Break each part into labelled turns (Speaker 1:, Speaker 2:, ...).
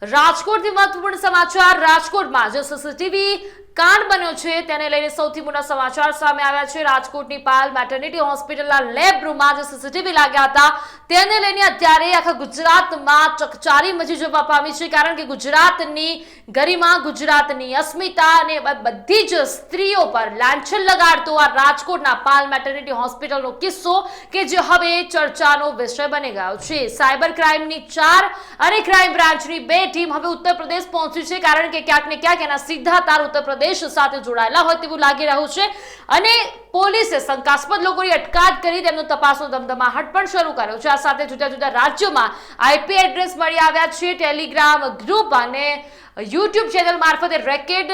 Speaker 1: રાજકોટથી મહત્વપૂર્ણ સમાચાર। રાજકોટમાં જે સીસીટીવી કાંડ બન્યો છે તેને લઈને સૌથી મોટા સમાચાર સામે આવ્યા છે। રાજકોટની પાયલ મેટર્નિટી હોસ્પિટલના લેબ રૂમમાં જે સીસીટીવી લાગ્યા હતા તેને લઈને અત્યારે આખા ગુજરાતમાં ચકચારી મચી જવા પામી છે, કારણ કે ગુજરાતની ગરિમા, ગુજરાતની અસ્મિતા અને બધી જ સ્ત્રીઓ પર લાંછન લગાડતો આ રાજકોટના પાયલ મેટર્નિટી હોસ્પિટલનો કિસ્સો કે જે હવે ચર્ચાનો વિષય બની ગયો છે। સાયબર ક્રાઇમની 4 અને ક્રાઇમ બ્રાન્ચની 2 ટીમ હવે ઉત્તર પ્રદેશ પહોંચી છે, કારણ કે ક્યાંક ને ક્યાંક એના સીધા તાર ઉત્તર પ્રદેશ સાથે જોડાયેલા હોય તેવું લાગી રહ્યું છે અને પોલીસે શંકાસ્પદ લોકોની અટકાયત કરી તેમનો તપાસનો ધમધમાટ પણ શરૂ કર્યો છે। આ સાથે જુદા જુદા રાજ્યોમાં આઈપી એડ્રેસ મળી આવ્યા છે। ટેલિગ્રામ ગ્રુપ અને યુટ્યુબ ચેનલ મારફતે રેકેટ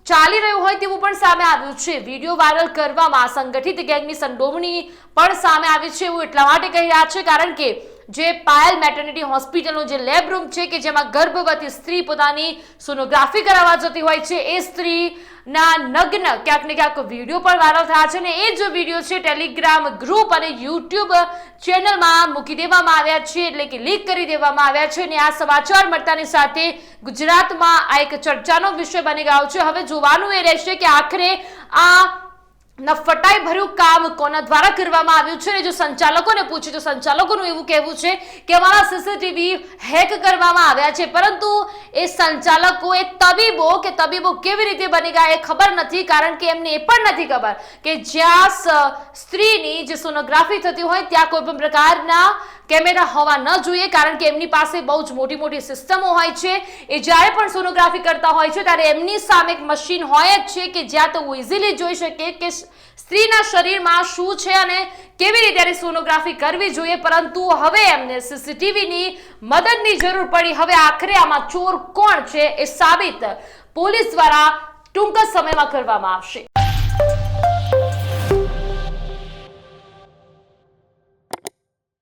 Speaker 1: ચાલી રહ્યું હોય તેવું પણ સામે આવ્યું છે। વિડીયો વાયરલ કરવામાં સંગઠિત ગેંગની સંડોવણી પણ સામે આવી છે એવું એટલા માટે કહી રહ્યા છે કારણ કે જે પાયલ મેટર્નિટી હોસ્પિટલનો જે લેબ રૂમ છે કે જેમાં ગર્ભવતી સ્ત્રી પોતાની સોનોગ્રાફી કરાવવા જતી હોય છે, એ સ્ત્રીના નગ્ન ક્યાંક ને ક્યાંક વિડીયો પણ વાયરલ થયા છે અને એ જ વિડીયો છે ટેલિગ્રામ ગ્રુપ અને યુટ્યુબ ચેનલમાં મૂકી દેવામાં આવ્યા છે, એટલે કે લીક કરી દેવામાં આવ્યા છે અને આ સમાચાર મળતાની સાથે ગુજરાતમાં આ એક ચર્ચાનો વિષય બની ગયો છે। હવે જોવાનું એ રહેશે કે આખરે આ નફટાઈ ભર્યું કામ કોના દ્વારા કરવામાં આવ્યું છે અને જો સંચાલકોને પૂછે તો સંચાલકોનું એવું કહેવું છે કે અમારા સીસીટીવી હેક કરવામાં આવ્યા છે, પરંતુ એ સંચાલકો એ તબીબો કેવી રીતે બની ગયા એ ખબર નથી, કારણ કે એમને એ પણ નથી ખબર કે જ્યાં સ્ત્રીની જે સોનોગ્રાફી થતી હોય ત્યાં કોઈ પણ પ્રકારના કેમેરા હોવા ન જોઈએ, કારણ કે એમની પાસે બહુ જ મોટી મોટી સિસ્ટમો હોય છે। એ જ્યારે પણ સોનોગ્રાફી કરતા હોય છે ત્યારે એમની સામે એક મશીન હોય જ છે કે જ્યાં તો ઇઝીલી જોઈ શકે કે સ્ત્રીના શરીરમાં શું છે અને કેવી રીતે સોનોગ્રાફી કરવી જોઈએ, પરંતુ હવે એમને સીસીટીવીની મદદની જરૂર પડી। હવે આખરે આમાં ચોર કોણ છે એ સાબિત પોલીસ દ્વારા ટૂંક સમયમાં કરવામાં આવશે।